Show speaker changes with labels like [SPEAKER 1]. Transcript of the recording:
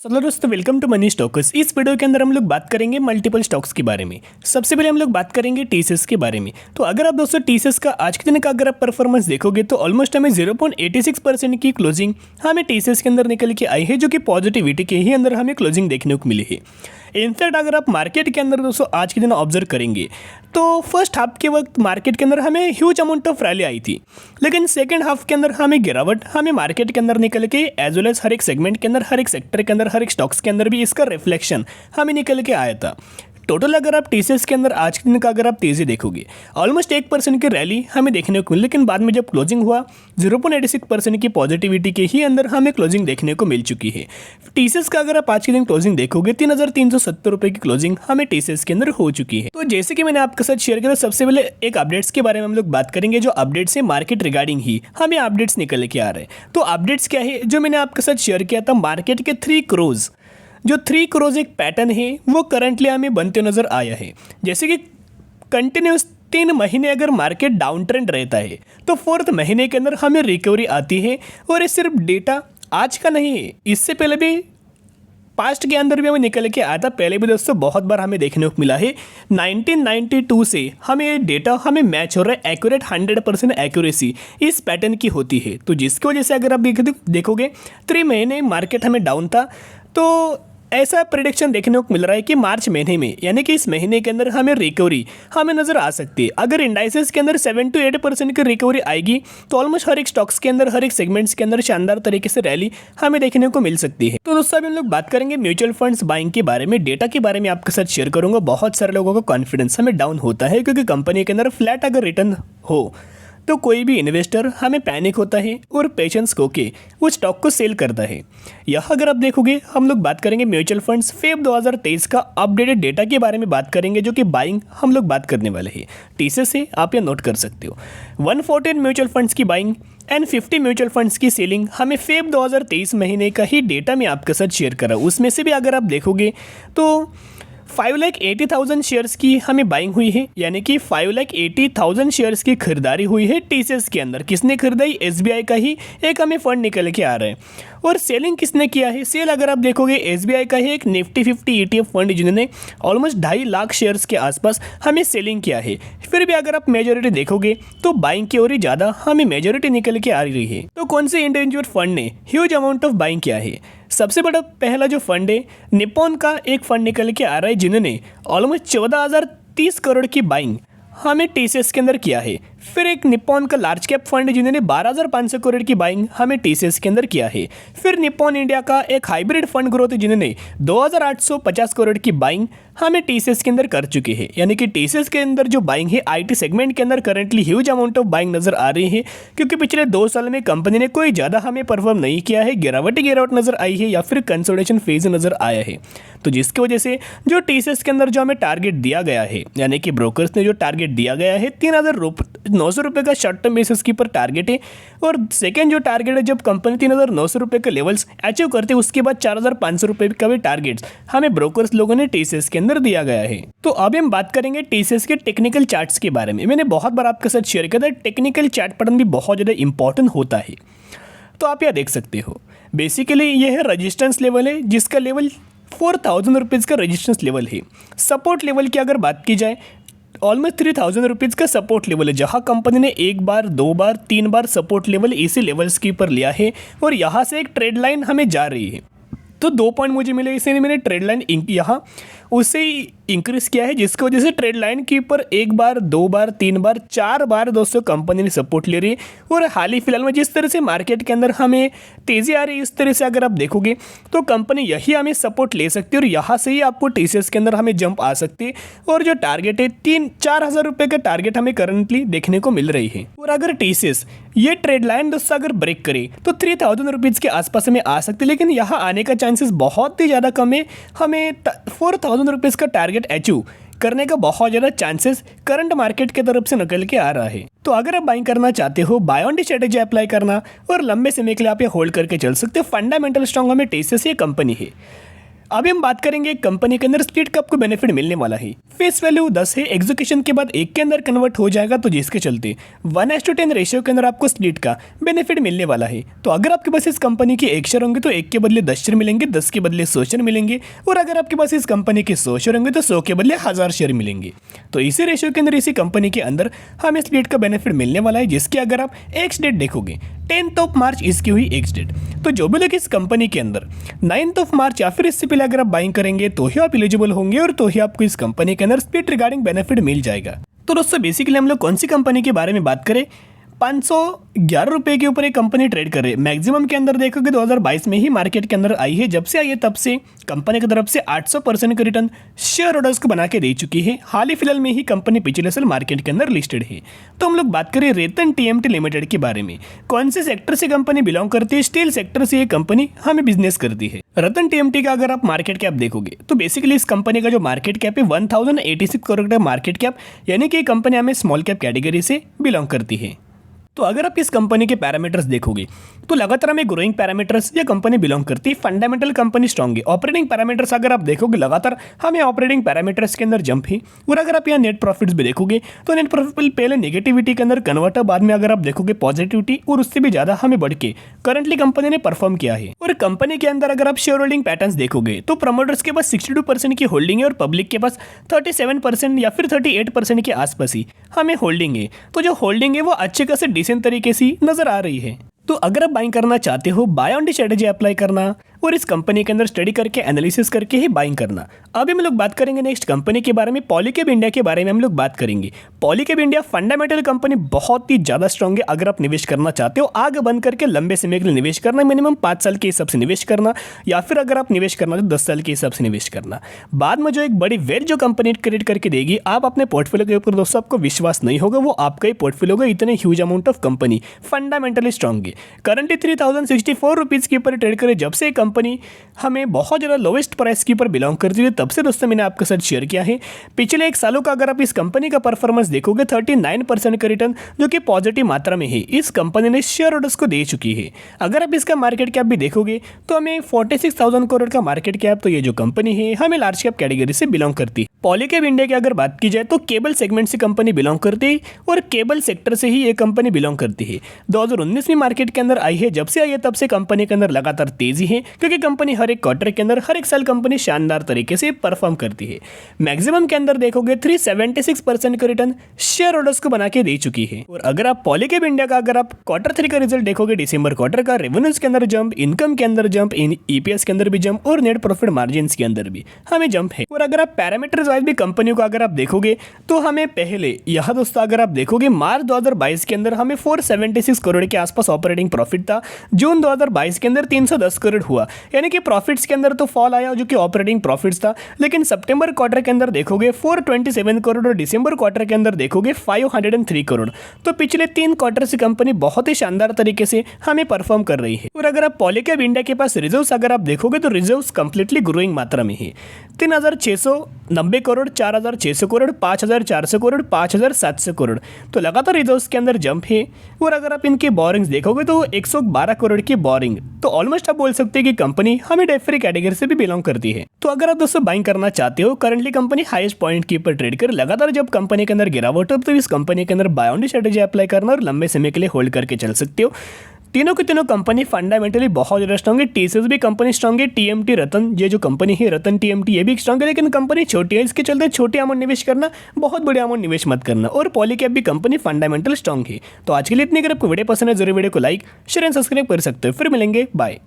[SPEAKER 1] Hello दोस्तों, welcome to money stocks. इस video के अंदर हम लोग बात करेंगे मल्टीपल स्टॉक्स के बारे में। सबसे पहले हम लोग बात करेंगे टीसीएस के बारे में। तो अगर आप दोस्तों टीसीएस का आज के दिन का अगर आप परफॉर्मेंस देखोगे तो ऑलमोस्ट हमें 0.86% की क्लोजिंग हमें टीसीएस के अंदर निकल के आई है, जो कि पॉजिटिविटी के ही अंदर हमें क्लोजिंग देखने को मिली है। इनफैक्ट अगर आप मार्केट के अंदर दोस्तों आज के दिन ऑब्जर्व करेंगे तो फर्स्ट हाफ के वक्त मार्केट के अंदर हमें ह्यूज अमाउंट ऑफ रैली आई थी, लेकिन सेकंड हाफ के अंदर हमें गिरावट हमें मार्केट के अंदर निकल के एज वेल एज हर एक सेगमेंट के अंदर, हर एक सेक्टर के अंदर, हर एक स्टॉक्स के अंदर भी इसका रिफ्लेक्शन हमें निकल के आया था। टोटल अगर आप टीसीएस के अंदर आज के दिन का अगर आप तेजी देखोगे ऑलमोस्ट 1% की रैली हमें देखने को मिली, लेकिन बाद में जब क्लोजिंग हुआ 0.86% की पॉजिटिविटी के ही अंदर हमें क्लोजिंग देखने को मिल चुकी है। टीसीएस का अगर आप आज के दिन क्लोजिंग देखोगे 3,370 रुपये की क्लोजिंग हमें टीसीएस के अंदर हो चुकी है। तो जैसे कि मैंने आपके साथ शेयर किया, सबसे पहले एक अपडेट्स के बारे में हम लोग बात करेंगे। जो अपडेट्स है मार्केट रिगार्डिंग ही हमें अपडेट्स निकल के आ रहे हैं। तो अपडेट्स क्या है जो मैंने आपके साथ शेयर किया था, मार्केट के 3 क्रोज, जो 3 क्रोज एक पैटर्न है वो करंटली हमें बनते नज़र आया है। जैसे कि कंटिन्यूस 3 महीने अगर मार्केट डाउन ट्रेंड रहता है तो 4th महीने के अंदर हमें रिकवरी आती है। और ये सिर्फ डेटा आज का नहीं है, इससे पहले भी पास्ट के अंदर भी हमें निकल के आया था। पहले भी दोस्तों बहुत बार हमें देखने को मिला है। 1992 से हमें ये डेटा हमें मैच हो रहा है, एक्यूरेट 100% एक्यूरेसी इस पैटर्न की होती है। तो जिसकी वजह से अगर आप देखोगे 3 महीने मार्केट हमें डाउन था, तो ऐसा प्रेडिक्शन देखने को मिल रहा है कि मार्च महीने में यानी कि इस महीने के अंदर हमें रिकवरी हमें नज़र आ सकती है। अगर इंडाइसेस के अंदर 7 to 8% की रिकवरी आएगी तो ऑलमोस्ट हर एक स्टॉक्स के अंदर, हर एक सेगमेंट्स के अंदर शानदार तरीके से रैली हमें देखने को मिल सकती है। तो दोस्तों अभी हम लोग बात करेंगे म्यूचुअल फंड्स बाइंग के बारे में। डेटा के बारे में आपके साथ शेयर करूंगा। बहुत सारे लोगों का कॉन्फिडेंस हमें डाउन होता है क्योंकि कंपनी के अंदर फ्लैट अगर रिटर्न हो तो कोई भी इन्वेस्टर हमें पैनिक होता है और पेशेंस खो के उस स्टॉक को सेल करता है। यह अगर आप देखोगे हम लोग बात करेंगे म्यूचुअल फंड्स फेब 2023 का अपडेटेड डेटा के बारे में बात करेंगे, जो कि बाइंग हम लोग बात करने वाले हैं। टीसीएस से आप यह नोट कर सकते हो। 114 म्यूचुअल फंड्स की बाइंग एंड 50 म्यूचुअल फंड्स की सेलिंग हमें फेब 2023 महीने का ही डेटा में आपके साथ शेयर करा। उसमें से भी अगर आप देखोगे तो 5,80,000 शेयर्स की हमें बाइंग हुई है, यानी कि 5,80,000 शेयर्स की खरीदारी हुई है टीसीएस के अंदर। किसने खरीदाई? एसबीआई का ही एक हमें फंड निकल के आ रहा है। और सेलिंग किसने किया है? सेल अगर आप देखोगे एसबीआई का ही एक निफ्टी 50 ETF फंड, जिन्होंने ऑलमोस्ट 2.5 लाख शेयर्स के आसपास हमें सेलिंग किया है। फिर भी अगर आप मेजोरिटी देखोगे तो बाइंग की ओर ही ज़्यादा हमें मेजोरिटी निकल के आ रही है। तो कौन से इंडिविजुअल फंड ने ह्यूज अमाउंट ऑफ बाइंग किया है? सबसे बड़ा पहला जो फंड है निप्पॉन का एक फंड निकल के आ रहा है, जिन्होंने ऑलमोस्ट 14,030 करोड़ की बाइंग हमें टीसीएस के अंदर किया है। फिर एक निप्पॉन का लार्ज कैप फंड है, जिन्होंने 12,500 करोड़ की बाइंग हमें टीसीएस के अंदर किया है। फिर निप्पॉन इंडिया का एक हाइब्रिड फंड ग्रोथ है, जिन्होंने 2,850 करोड़ की बाइंग हमें टीसीएस के अंदर कर चुके हैं। यानी कि टीसीएस के अंदर जो बाइंग है आईटी सेगमेंट के अंदर currently huge amount of buying नजर आ रही है, क्योंकि पिछले 2 साल में कंपनी ने कोई ज़्यादा हमें परफॉर्म नहीं किया है। गिरावट नजर आई है या फिर कंसोलिडेशन फेज नजर आया है। तो जिसकी वजह से जो टीसीएस के अंदर जो हमें टारगेट दिया गया है, यानी कि ब्रोकर्स ने जो टारगेट दिया गया है 3,900 रुपये का शॉर्ट टर्म बेसिस की पर टारगेट है। और सेकेंड जो टारगेट है, जब कंपनी 3,900 रुपये के लेवल्स अचीव करते हैं उसके बाद 4,500 रुपये का भी टारगेट्स हमें ब्रोकर्स लोगों ने टीसीएस के अंदर दिया गया है। तो अभी हम बात करेंगे टीसीएस के टेक्निकल चार्ट्स के बारे में। मैंने बहुत बार आपके साथ शेयर किया था, टेक्निकल चार्ट पैटर्न भी बहुत ज़्यादा इंपॉर्टेंट होता है। तो आप यह देख सकते हो, बेसिकली यह है रजिस्टेंस लेवल है, जिसका लेवल 4,000 रुपीज़ का रजिस्टेंस लेवल है। सपोर्ट लेवल की अगर बात की जाए ऑलमोस्ट 3,000 रुपीज़ का सपोर्ट लेवल है, जहां कंपनी ने 1 बार 2 बार 3 बार सपोर्ट लेवल इसी लेवल्स के ऊपर लिया है। और यहाँ से एक ट्रेड लाइन हमें जा रही है। तो 2 पॉइंट मुझे मिले, इसलिए मैंने ट्रेड लाइन यहाँ उससे इंक्रीज किया है, जिसकी वजह से ट्रेड लाइन के ऊपर 1 बार 2 बार 3 बार 4 बार दोस्तों कंपनी ने सपोर्ट ले रही है। और हाल ही फिलहाल में जिस तरह से मार्केट के अंदर हमें तेज़ी आ रही है, इस तरह से अगर आप देखोगे तो कंपनी यही हमें सपोर्ट ले सकती है और यहाँ से ही आपको टीसीएस के अंदर हमें जंप आ सकती है। और जो टारगेट है 3-4 हज़ार रुपये का टारगेट हमें करंटली देखने को मिल रही है। और अगर टीसीएस ये ट्रेड लाइन दोस्तों अगर ब्रेक करे तो 3,000 रुपीज़ के आसपास हमें आ सकती है, लेकिन यहाँ आने का चांसेस बहुत ही ज़्यादा कम है। हमें 4,000 रुपीज़ का टारगेट अचीव करने का बहुत ज़्यादा चांसेस करंट मार्केट की तरफ से निकल के आ रहा है। तो अगर आप बाइंग करना चाहते हो, buy on the strategy apply करना और लंबे समय के लिए आप ये होल्ड करके चल सकते हो। फंडामेंटल स्ट्रॉन्ग हमें टीसीएस ये कंपनी है। अभी हम बात करेंगे कंपनी के अंदर स्प्लिट का आपको बेनिफिट मिलने वाला है। फेस वैल्यू 10 है, एग्जीक्यूशन के बाद 1 के अंदर कन्वर्ट हो जाएगा, तो जिसके चलते 1:10 रेशियो के अंदर आपको स्प्लिट का बेनिफिट मिलने वाला है। तो अगर आपके पास इस कंपनी के 1 शेयर होंगे तो 1 के बदले 10 शेयर मिलेंगे, 10 के बदले 100 शेयर मिलेंगे, और अगर आपके पास इस कंपनी के 100 शेयर होंगे तो 100 के बदले 1000 शेयर मिलेंगे। तो इसी रेशियो के अंदर इसी कंपनी के अंदर हमें स्प्लिट का बेनिफिट मिलने वाला है, जिसकी अगर आप एक्स डेट देखोगे 10 मार्च इसकी हुई एक्स डेट। तो जो भी लोग इस कंपनी के अंदर 9 मार्च या फिर इससे पहले अगर आप बाइंग करेंगे तो ही आप एलिजिबल होंगे और तो ही आपको इस कंपनी के अंदर स्प्लिट रिगार्डिंग बेनिफिट मिल जाएगा। तो दोस्तों बेसिकली हम लोग कौन सी कंपनी के बारे में बात करें, 511 रुपये के ऊपर एक कंपनी ट्रेड कर रही है। मैक्सिमम के अंदर देखोगे 2022 में ही मार्केट के अंदर आई है। जब से आई है तब से कंपनी की तरफ से 800% का रिटर्न शेयर होल्डर्स को बना के दे चुकी है। हाल ही फिलहाल में ही कंपनी पिछले साल मार्केट के अंदर लिस्टेड है। तो हम लोग बात करें रतन टीएमटी लिमिटेड के बारे में। कौन से सेक्टर से कंपनी बिलोंग करती है, स्टील सेक्टर से ये कंपनी हमें बिजनेस करती है। रतन टीएमटी का अगर आप मार्केट कैप देखोगे तो बेसिकली इस कंपनी का जो मार्केट कैप है 1086 करोड़ का मार्केट कैप, यानी कि कंपनी हमें स्मॉल कैप कैटेगरी से बिलोंग करती है। तो अगर आप इस कंपनी के पैरामीटर्स देखोगे तो लगातार हमें ग्रोइंग पैरामीटर्स ये कंपनी बिलोंग करती है। फंडामेंटल कंपनी स्ट्रॉन्ग है। ऑपरेटिंग पैरामीटर्स अगर आप देखोगे लगातार हमें ऑपरेटिंग पैरामीटर्स के अंदर जंप है। और अगर आप यहाँ नेट प्रॉफिट्स भी देखोगे तो नेट प्रॉफिट पहले नेगेटिविटी के अंदर कन्वर्ट है, बाद में अगर आप देखोगे पॉजिटिविटी और उससे भी ज़्यादा हमें बढ़ के करंटली कंपनी ने परफॉर्म किया है। और कंपनी के अंदर अगर आप शेयर होल्डिंग पैटर्न्स देखोगे तो प्रमोटर्स के पास 62% की होल्डिंग है और पब्लिक के पास 37% या फिर 38% के आसपास ही हमें होल्डिंग है। तो जो होल्डिंग है वो अच्छे खासे डिसेंट तरीके से नजर आ रही है। तो अगर आप बाइंग करना चाहते हो, buy on the strategy apply करना और इस कंपनी के अंदर स्टडी करके एनालिसिस करके ही बाइंग करना। अभी हम लोग बात करेंगे नेक्स्ट कंपनी के बारे में, पॉलीकैब इंडिया के बारे में हम लोग बात करेंगे। पॉलीकैब इंडिया फंडामेंटल कंपनी बहुत ही ज़्यादा स्ट्रॉन्ग है। अगर आप निवेश करना चाहते हो आग बंद करके लंबे समय के लिए निवेश करना, मिनिमम 5 साल के हिसाब से निवेश करना, या फिर अगर आप निवेश करना तो 10 साल के हिसाब से निवेश करना। बाद में जो एक बड़ी वेल्थ जो कंपनी क्रिएट करके देगी, आप अपने पोर्टफोलियो के ऊपर दोस्तों आपको विश्वास नहीं होगा, वो आपका ही पोर्टफोलियो होगा। इतने huge amount of company fundamentally strong है। करंटली 3064 रुपीज़ के ऊपर ट्रेड करे। जब से कंपनी हमें बहुत ज़्यादा लोवेस्ट प्राइस के ऊपर बिलोंग करती है, तब से दोस्तों मैंने आपके साथ शेयर किया है। पिछले 1 सालों का अगर आप इस कंपनी का परफॉर्मेंस देखोगे 39% का रिटर्न जो कि पॉजिटिव मात्रा में है इस कंपनी ने शेयर होल्डर्स को दे चुकी है। अगर आप इसका मार्केट कैप भी देखोगे तो हमें 46,000 करोड़ का मार्केट कैप, तो ये जो कंपनी है हमें लार्ज कैप कैटेगरी से बिलोंग करती है। पॉलीकैब इंडिया की अगर बात की जाए तो केबल सेगमेंट से कंपनी बिलोंग करती है और केबल सेक्टर से ही ये कंपनी बिलोंग करती है। 2019 में मार्केट के अंदर आई है। जब से आई है तब से कंपनी के अंदर लगातार तेजी है, क्योंकि कंपनी हर एक क्वार्टर के अंदर हर एक साल कंपनी शानदार तरीके से परफॉर्म करती है। मैक्सिमम के अंदर देखोगे 376% का रिटर्न शेयर होल्डर्स को बना के दे चुकी है। और अगर आप पॉलीकैब इंडिया का अगर आप Q3 का रिजल्ट देखोगे, दिसंबर क्वार्टर का, रेवेन्यूज के अंदर जंप, इनकम के अंदर जंप, ईपीएस के अंदर भी जंप और नेट प्रॉफिट मार्जिन के अंदर भी हमें जंप है। और अगर आप पैरामीटर्स वाइज भी कंपनियों का अगर आप देखोगे तो हमें पहले यह दोस्तों अगर आप देखोगे मार्च 2022 के अंदर हमें 476 करोड़ के आसपास ऑपरेटिंग प्रॉफिट था। जून 2022 के अंदर 310 करोड़ हुआ, यानी कि प्रॉफिट्स के अंदर तो फॉल आया जो कि ऑपरेटिंग प्रॉफिट्स था। लेकिन सितंबर क्वार्टर के अंदर देखोगे 427 करोड़ और दिसंबर क्वार्टर के अंदर देखोगे 503 करोड़। तो पिछले 3 क्वार्टर से कंपनी बहुत ही शानदार तरीके से हमें परफॉर्म कर रही है। और अगर आप पॉलीकैब इंडिया के पास रिजर्व्स अगर आप देखोगे तो रिजर्व्स कंप्लीटली ग्रोइंग मात्रा में है। 3,690 करोड़, 4,600 करोड़, 5,400 करोड़, 5,700 करोड़, तो लगातार रिजर्व्स के अंदर जंप है। और अगर आप इनके बोरिंग्स देखोगे तो 112 करोड़ की बोरिंग, तो ऑलमोस्ट आप बोल सकते हैं कि कंपनी हमें डेट फ्री कैटेगरी से भी बिलोंग करती है। तो अगर आप दोस्तों बाइंग करना चाहते हो, करंटली कंपनी हाईएस्ट पॉइंट के ऊपर ट्रेड कर, लगातार जब कंपनी के अंदर गिरावट हो तो इस कंपनी के अंदर buy on the strategy apply करना और लंबे समय के लिए होल्ड करके चल सकते हो। तीनों की तीनों कंपनी फंडामेंटली बहुत ज़्यादा स्ट्रॉन्ग है। टीसीएस भी कंपनी स्ट्रॉन्ग है। टीएमटी रतन, ये जो कंपनी है रतन टीएमटी, ये भी स्ट्रॉन्ग है, लेकिन कंपनी छोटी है, इसके चलते छोटे अमाउंट निवेश करना, बहुत बड़े अमाउंट निवेश मत करना। और पॉलीकैब भी कंपनी फंडामेंटल स्ट्रॉन्ग है। तो आज के लिए इतनी, अगर आपको वीडियो पसंद है जरूर वीडियो को लाइक, शेयर एंड सब्सक्राइब कर सकते हो। फिर मिलेंगे, बाय।